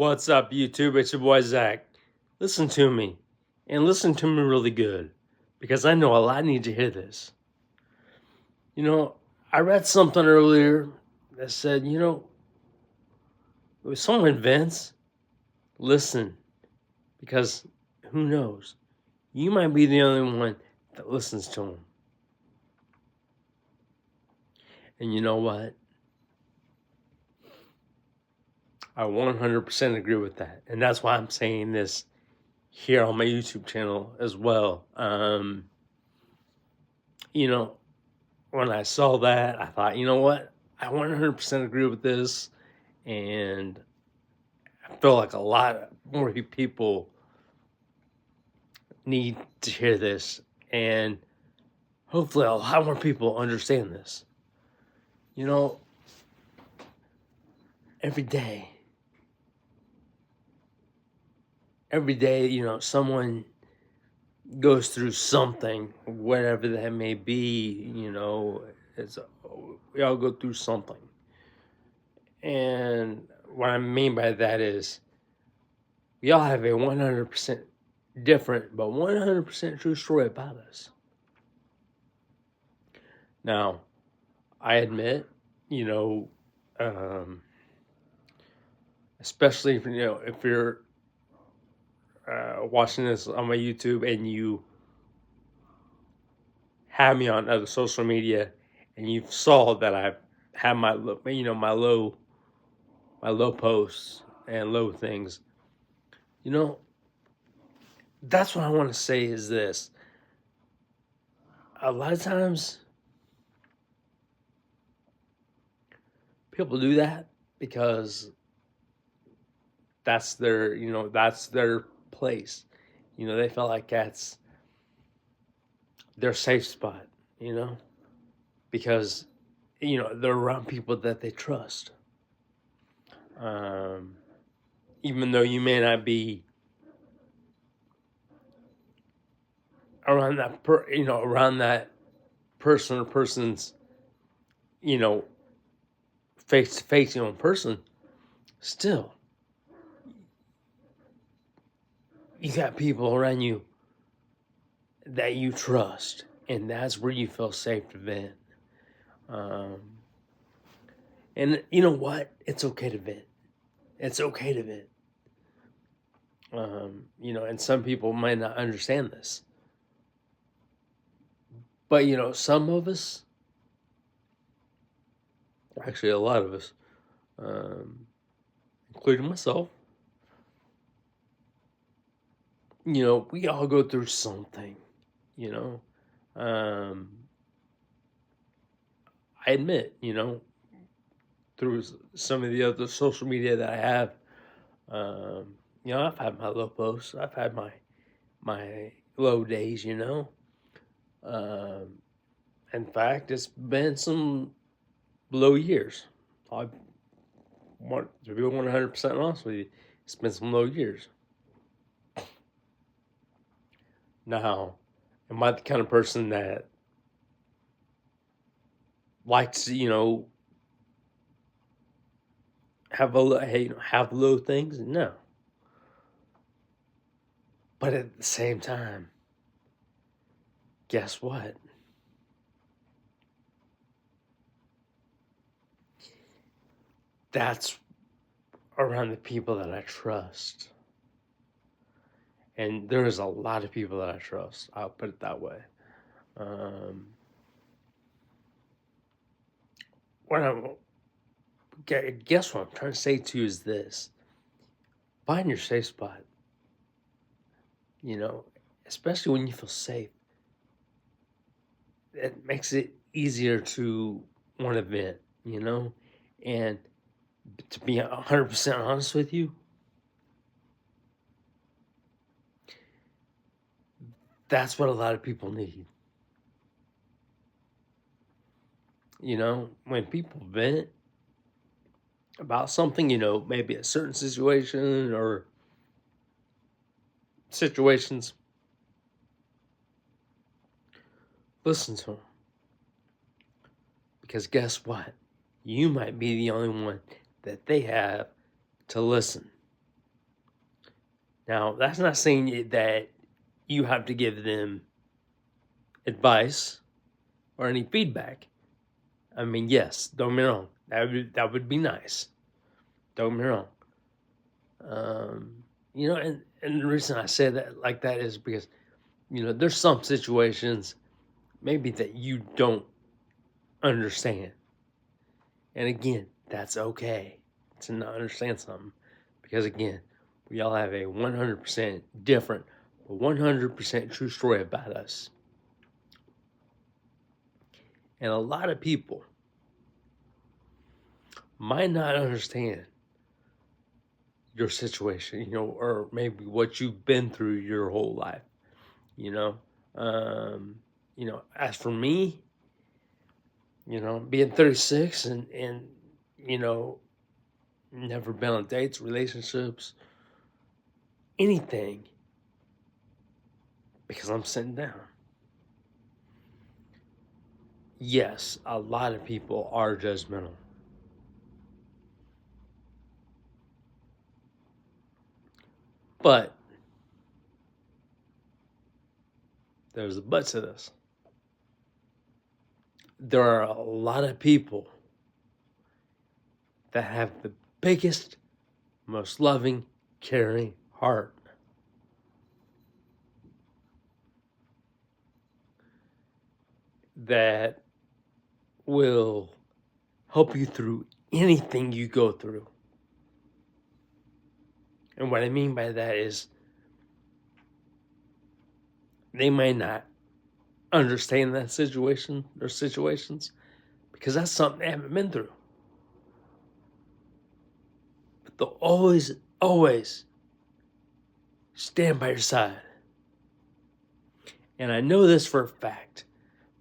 What's up, YouTube? It's your boy Zach. Listen to me, and listen to me really good, because I know a lot need to hear this. I read something earlier that said, if someone invents, listen, because who knows? You might be the only one that listens to them. And you know what? I 100% agree with that. And that's why I'm saying this here on my YouTube channel as well. When I saw that, I thought, you know what? I 100% agree with this. And I feel like a lot more people need to hear this. And hopefully, a lot more people understand this. You know, every day, someone goes through something, whatever that may be. We all go through something. And what I mean by that is we all have a 100% different but 100% true story about us. Now, I admit, especially if you're watching this on my YouTube and you have me on other social media and you saw that I have my low posts and low things. That's what I want to say is this. A lot of times people do that because that's their place. They feel like that's their safe spot, because they're around people that they trust. Even though you may not be around that person or person's face to face in person, still you got people around you that you trust, and that's where you feel safe to vent. And you know what? It's okay to vent. It's okay to vent. And some people might not understand this. But, some of us, actually a lot of us, including myself, we all go through something, I admit, through some of the other social media that I have, I've had my low posts. I've had my low days, In fact, it's been some low years. I want to be 100% honest with you. It's been some low years. Now, am I the kind of person that likes to, have low things? No. But at the same time, guess what? That's around the people that I trust. And there is a lot of people that I trust. I'll put it that way. Guess what I'm trying to say to you is this. Find your safe spot. Especially when you feel safe. It makes it easier to want to vent, And to be 100% honest with you, that's what a lot of people need. When people vent about something, maybe a certain situation or situations, listen to them. Because guess what? You might be the only one that they have to listen. Now, that's not saying that you have to give them advice or any feedback. I mean, yes, don't get me wrong. That would be nice. Don't get me wrong. And the reason I say that like that is because, there's some situations maybe that you don't understand. And again, that's okay to not understand something. Because again, we all have a 100% different, 100% true story about us. And a lot of people might not understand your situation, or maybe what you've been through your whole life, as for me, being 36 and never been on dates, relationships, anything, because I'm sitting down. Yes, a lot of people are judgmental. But there's a but to this. There are a lot of people that have the biggest, most loving, caring heart. That will help you through anything you go through. And what I mean by that is they might not understand that situation or situations because that's something they haven't been through. But they'll always stand by your side. And I know this for a fact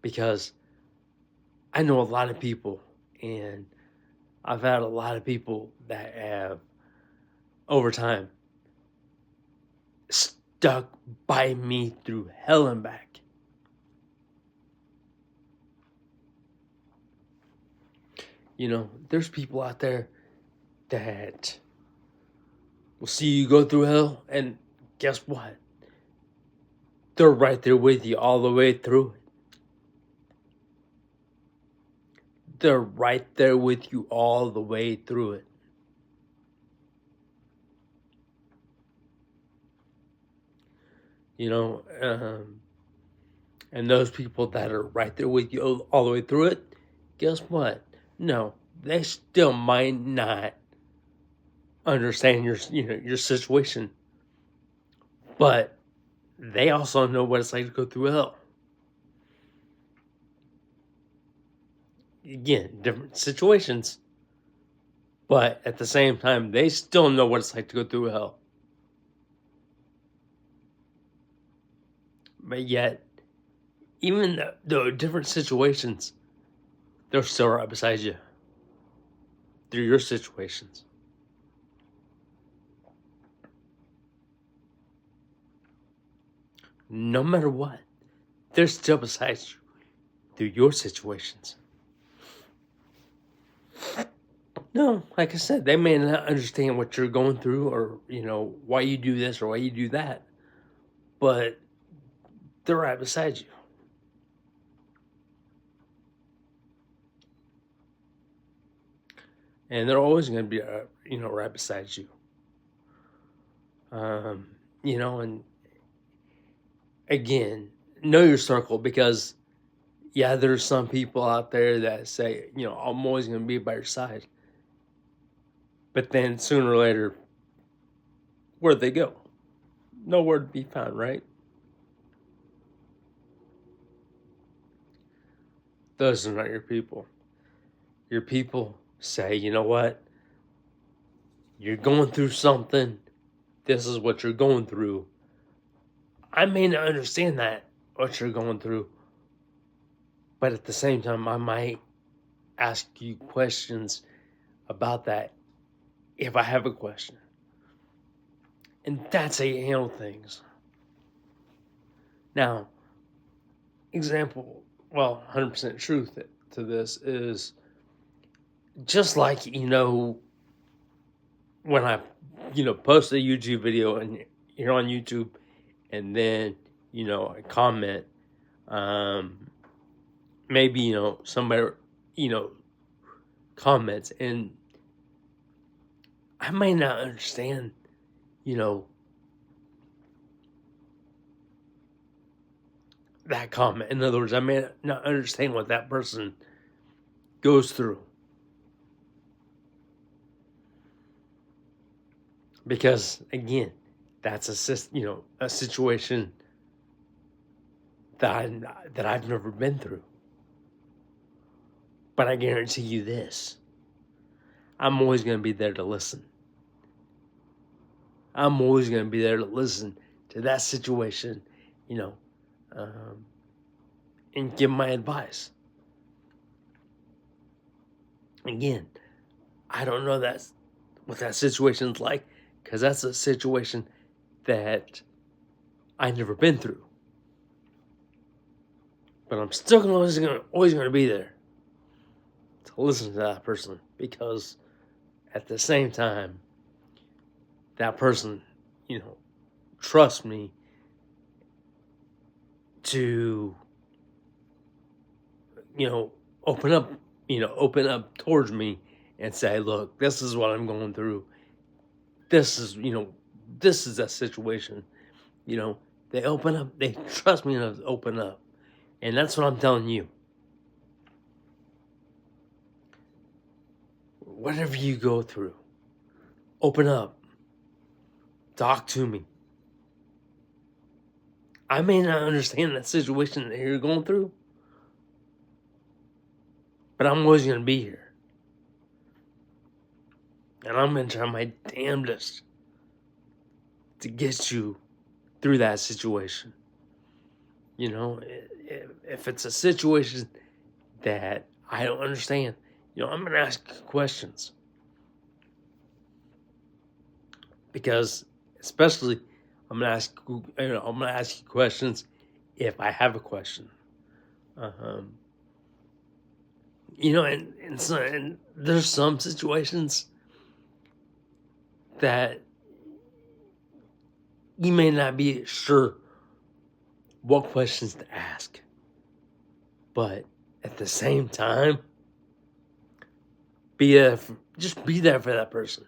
because I know a lot of people, and I've had a lot of people that have, over time, stuck by me through hell and back. There's people out there that will see you go through hell, and guess what? They're right there with you all the way through it. They're right there with you all the way through it. And those people that are right there with you all the way through it, guess what? No, they still might not understand your situation, but they also know what it's like to go through hell. Again, different situations, but at the same time, they still know what it's like to go through hell. But yet, even though different situations, they're still right beside you through your situations. No matter what, they're still beside you through your situations. No, like I said, they may not understand what you're going through or, why you do this or why you do that, but they're right beside you. And they're always going to be, right beside you. And again, know your circle, because there's some people out there that say, I'm always going to be by your side. But then sooner or later, where'd they go? Nowhere to be found, right? Those are not your people. Your people say, you know what? You're going through something. This is what you're going through. I may not understand that, what you're going through. But at the same time, I might ask you questions about that if I have a question. And that's how you handle things. Now, example, 100% truth to this is just like, when I, post a YouTube video and, here on YouTube, and then, a comment, maybe, somebody, comments, and I may not understand, that comment. In other words, I may not understand what that person goes through. Because, again, that's a situation that I've never been through. But I guarantee you this: I'm always going to be there to listen. I'm always going to be there to listen to that situation, and give my advice. Again, I don't know what that situation's like, because that's a situation that I've never been through. But I'm still always going to be there to listen to that person, because at the same time, that person, trust me to, open up towards me and say, look, this is what I'm going through. This is that situation. They open up, they trust me enough to open up. And that's what I'm telling you. Whatever you go through, open up. Talk to me. I may not understand that situation that you're going through, but I'm always going to be here. And I'm going to try my damnedest to get you through that situation. If it's a situation that I don't understand, I'm going to ask questions. Because, especially, I'm going to ask you questions if I have a question. And there's some situations that you may not be sure what questions to ask. But at the same time, just be there for that person.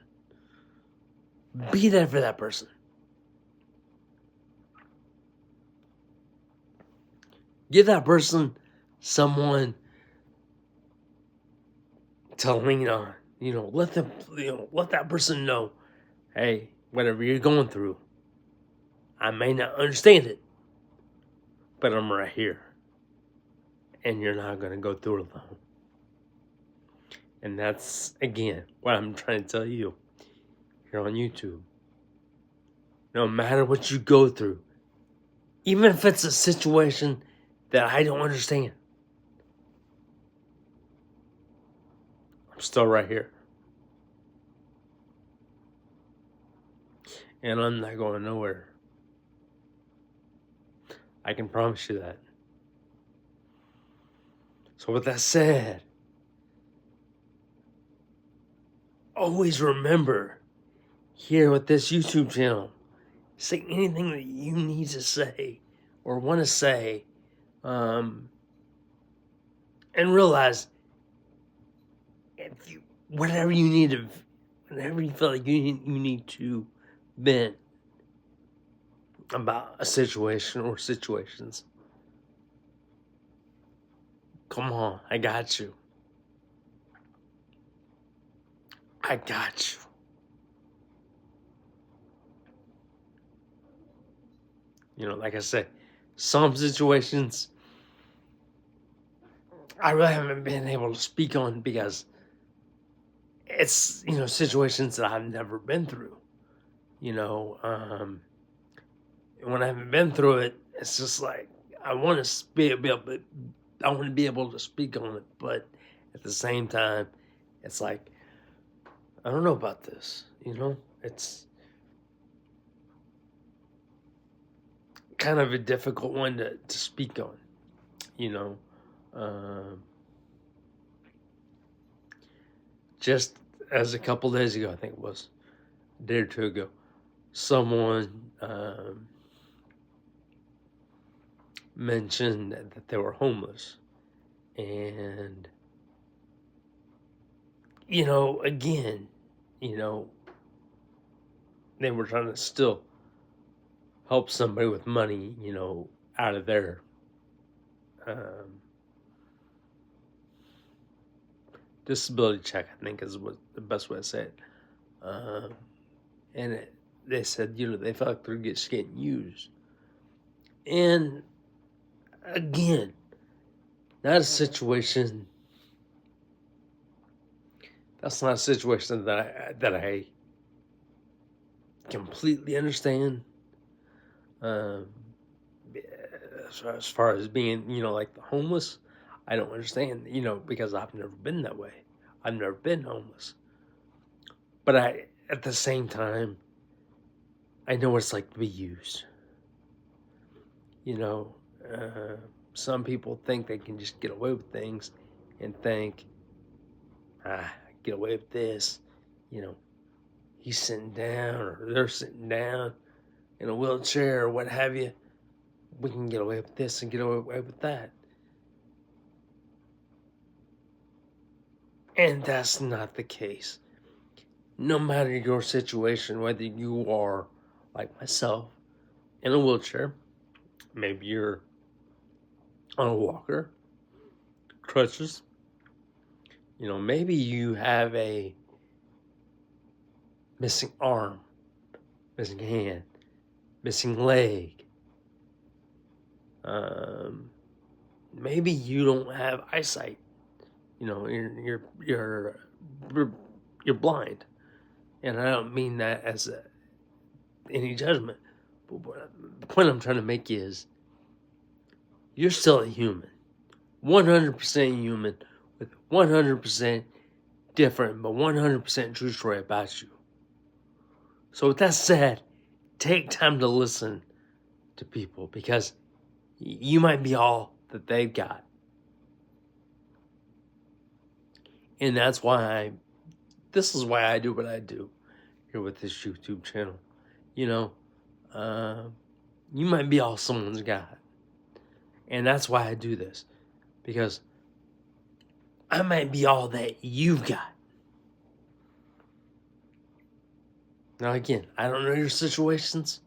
Be there for that person. Give that person someone to lean on. Let that person know, hey, whatever you're going through, I may not understand it, but I'm right here. And you're not going to go through it alone. And that's, again, what I'm trying to tell you here on YouTube. No matter what you go through, even if it's a situation that I don't understand, I'm still right here. And I'm not going nowhere. I can promise you that. So with that said, always remember, here with this YouTube channel, say anything that you need to say or want to say, and realize whatever you feel like you need to vent about a situation or situations, come on, I got you. I got you. Like I said, some situations I really haven't been able to speak on because it's, situations that I've never been through. When I haven't been through it, it's just like I want to be able to speak on it, but at the same time, it's like I don't know about this. It's kind of a difficult one to speak on. Just as a couple days ago, I think it was a day or two ago, someone mentioned that they were homeless. And, again, they were trying to still help somebody with money, out of their disability check, I think is what the best way to say it. And they said, they felt like they're just getting used. And again, not a situation. That's not a situation that I completely understand. As far as being, like the homeless, I don't understand, because I've never been that way. I've never been homeless. But at the same time, I know what it's like to be used. Some people think they can just get away with things and think, get away with this. He's sitting down or they're sitting down in a wheelchair or what have you. We can get away with this and get away with that. And that's not the case. No matter your situation, whether you are like myself in a wheelchair, maybe you're on a walker, crutches, maybe you have a missing arm, missing hand, missing leg. Maybe you don't have eyesight. You're blind, and I don't mean that as any judgment. But the point I'm trying to make is, you're still a human, 100% human, with 100% different but 100% true story about you. So with that said, take time to listen to people, because you might be all that they've got. And that's why this is why I do what I do here with this YouTube channel. You might be all someone's got. And that's why I do this. Because I might be all that you've got. Now again, I don't know your situations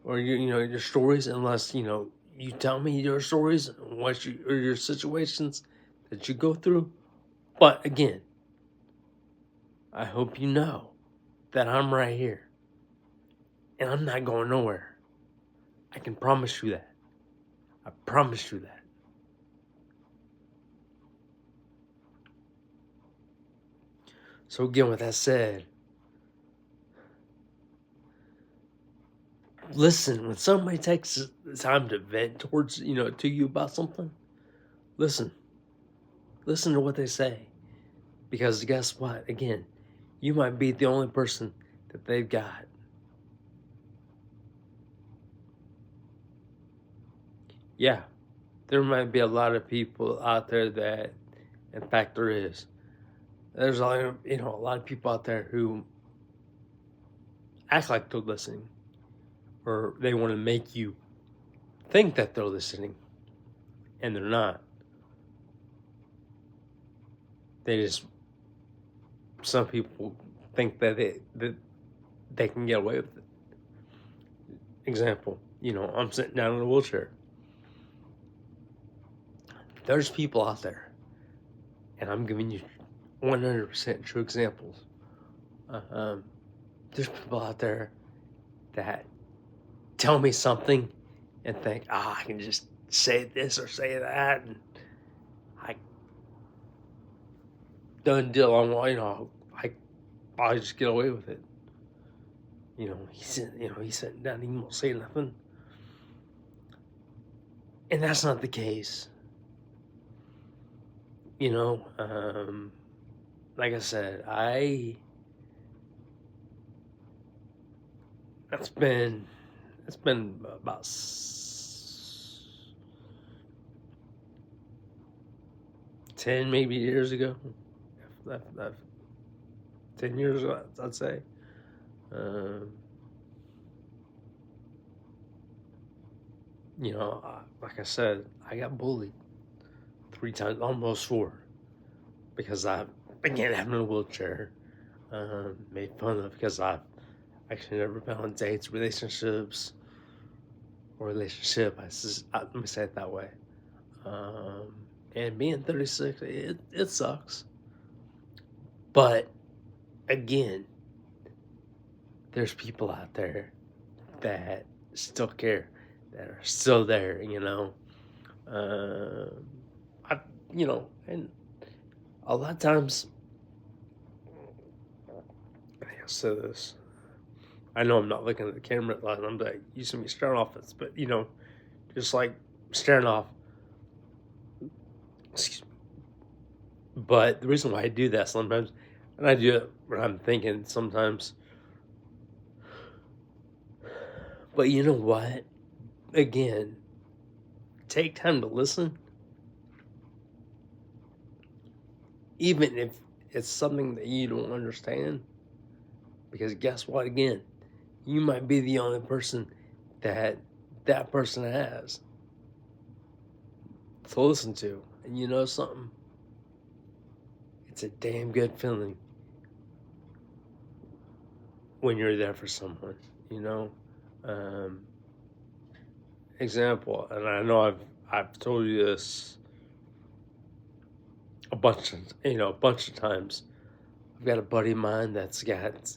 or your stories unless, you tell me your stories and or your situations that you go through. But again, I hope you know that I'm right here. And I'm not going nowhere. I can promise you that. I promise you that. So again, with that said, listen, when somebody takes the time to vent towards, to you about something, listen. Listen to what they say. Because guess what? Again, you might be the only person that they've got. Yeah, there might be a lot of people out there that, in fact, there is. There's a lot of people out there who act like they're listening, or they want to make you think that they're listening, and they're not. Some people think that they can get away with it. Example, I'm sitting down in a wheelchair. There's people out there, and I'm giving you 100% true examples. There's people out there that tell me something and think, I can just say this or say that, and I done deal on, I'll just get away with it. He's sitting down, he won't say nothing. And that's not the case. Like I said, it's been about 10 maybe years ago. 10 years ago, I'd say. like I said, I got bullied 3 times, almost 4, because I began having a wheelchair. Made fun of because I've actually never been on dates, relationships, or relationship. Let me say it that way. And being 36, it sucks. But again, there's people out there that still care, that are still there, I, and a lot of times, I'll say this. I know I'm not looking at the camera a lot, and I'm like, you see me staring off this, but just like staring off. Excuse me. But the reason why I do that sometimes, and I do it when I'm thinking sometimes, but you know what? Again, take time to listen, even if it's something that you don't understand, because guess what? Again, you might be the only person that person has to listen to. And you know something? It's a damn good feeling when you're there for someone, Example, and I know I've told you this a bunch of times. I've got a buddy of mine that's got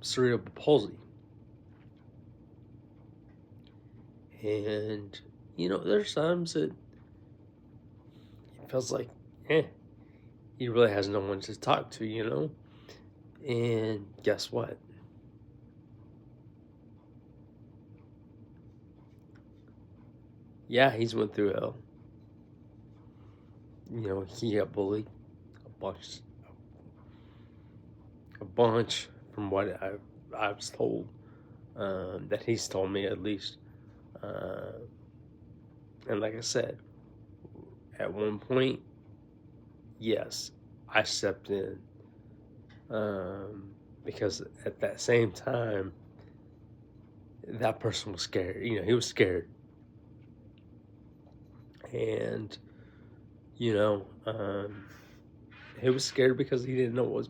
cerebral palsy, and there's times that it feels like, he really has no one to talk to, and guess what? Yeah, he's went through hell. He got bullied a bunch from what I was told, that he's told me at least. And like I said, at one point, yes, I stepped in, because at that same time, that person was scared. He was scared. And, he was scared because he didn't know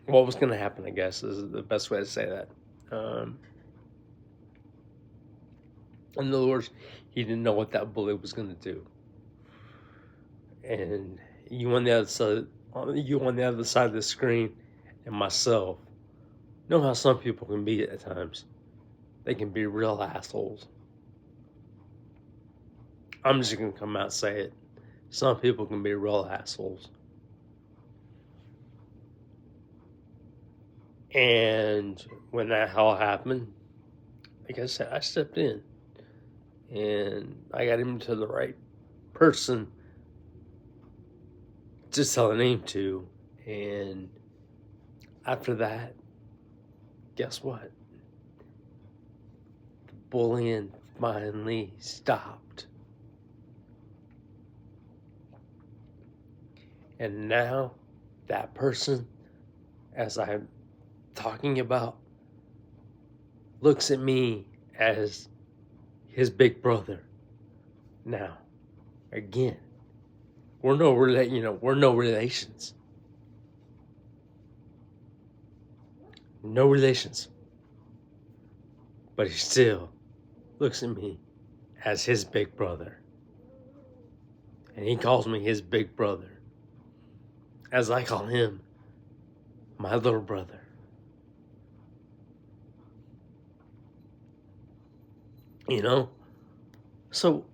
what was going to happen, I guess, is the best way to say that. In other words, he didn't know what that bully was going to do. And you on the other side of the screen, and myself, know how some people can be at times. They can be real assholes. I'm just going to come out and say it. Some people can be real assholes. And when that all happened, like I said, I stepped in. And I got him to the right person to tell a name to. And after that, guess what? The bullying finally stopped. And now that person, as I'm talking about, looks at me as his big brother. Now, again, we're no relations. No relations. But he still looks at me as his big brother. And he calls me his big brother, as I call him my little brother. So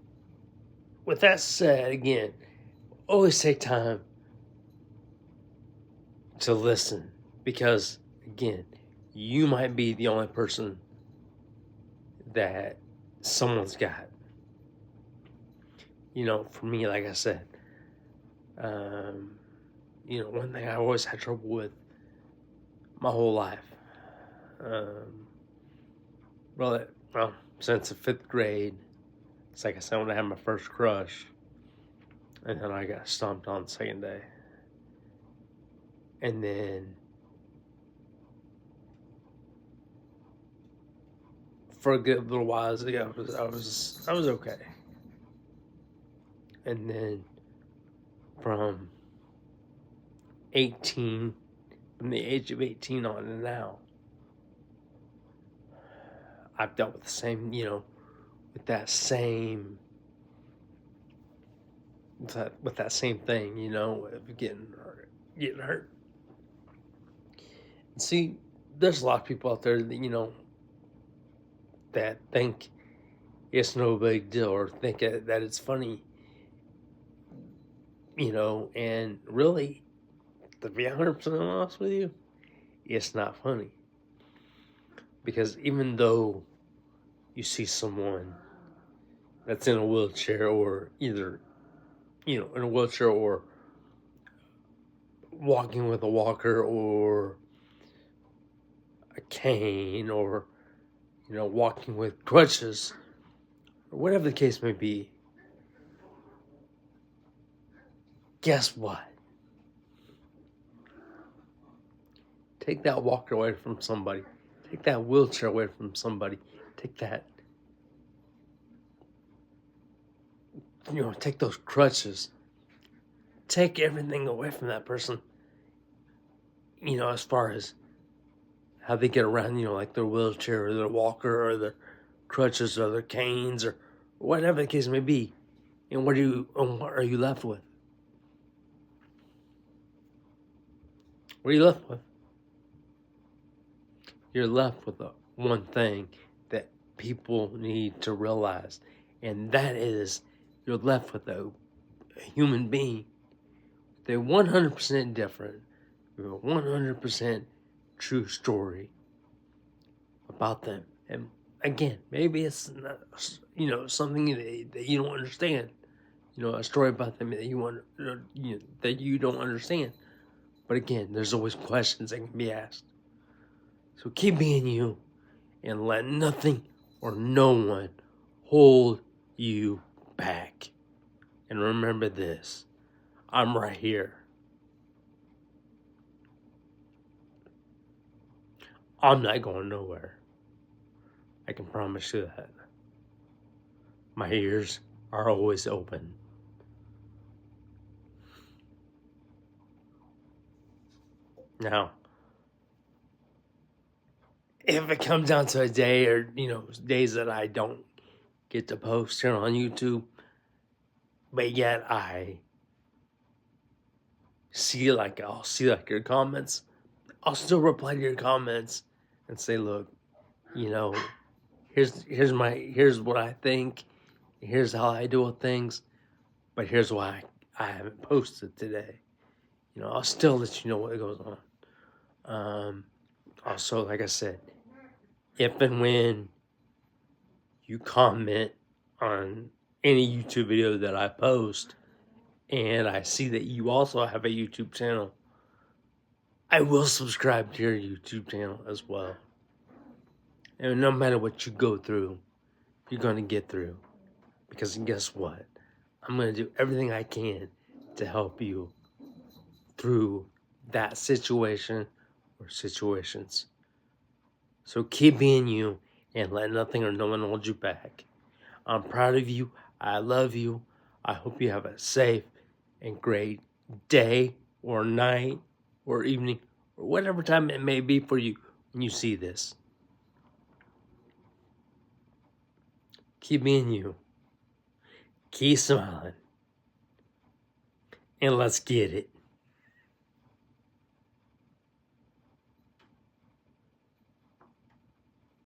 with that said, again, always take time to listen, because again, you might be the only person that someone's got. For me, like I said, one thing I always had trouble with my whole life, well, since the 5th grade, it's like I said, when I had my first crush, and then I got stomped on the second day. And then for a good little while, I was okay. And then from 18, from the age of 18 on to now, I've dealt with the same, with that same, with that same thing, of getting hurt. And see, there's a lot of people out there that, that think it's no big deal or think that it's funny, and really, to be 100% honest with you, it's not funny. Because even though you see someone that's in a wheelchair or either, in a wheelchair or walking with a walker or a cane or, walking with crutches or whatever the case may be, guess what? Take that walker away from somebody. Take that wheelchair away from somebody. Take that, take those crutches. Take everything away from that person, as far as how they get around, like their wheelchair or their walker or their crutches or their canes or whatever the case may be. And what are you left with? What are you left with? You're left with the one thing that people need to realize, and that is you're left with a human being. They're 100% different, a 100% true story about them. And again, maybe it's not, something that you don't understand. A story about them that that you don't understand. But again, there's always questions that can be asked. So keep being you and let nothing or no one hold you back. And remember this, I'm right here. I'm not going nowhere. I can promise you that. My ears are always open. Now, if it comes down to a day or, days that I don't get to post here on YouTube, but yet I'll see your comments, I'll still reply to your comments and say, look, here's what I think, here's how I deal with things, but here's why I haven't posted today. I'll still let you know what goes on. Also, like I said, if and when you comment on any YouTube video that I post, and I see that you also have a YouTube channel, I will subscribe to your YouTube channel as well. And no matter what you go through, you're going to get through. Because guess what? I'm going to do everything I can to help you through that situation or situations. So keep being you and let nothing or no one hold you back. I'm proud of you. I love you. I hope you have a safe and great day or night or evening or whatever time it may be for you when you see this. Keep being you. Keep smiling. And let's get it.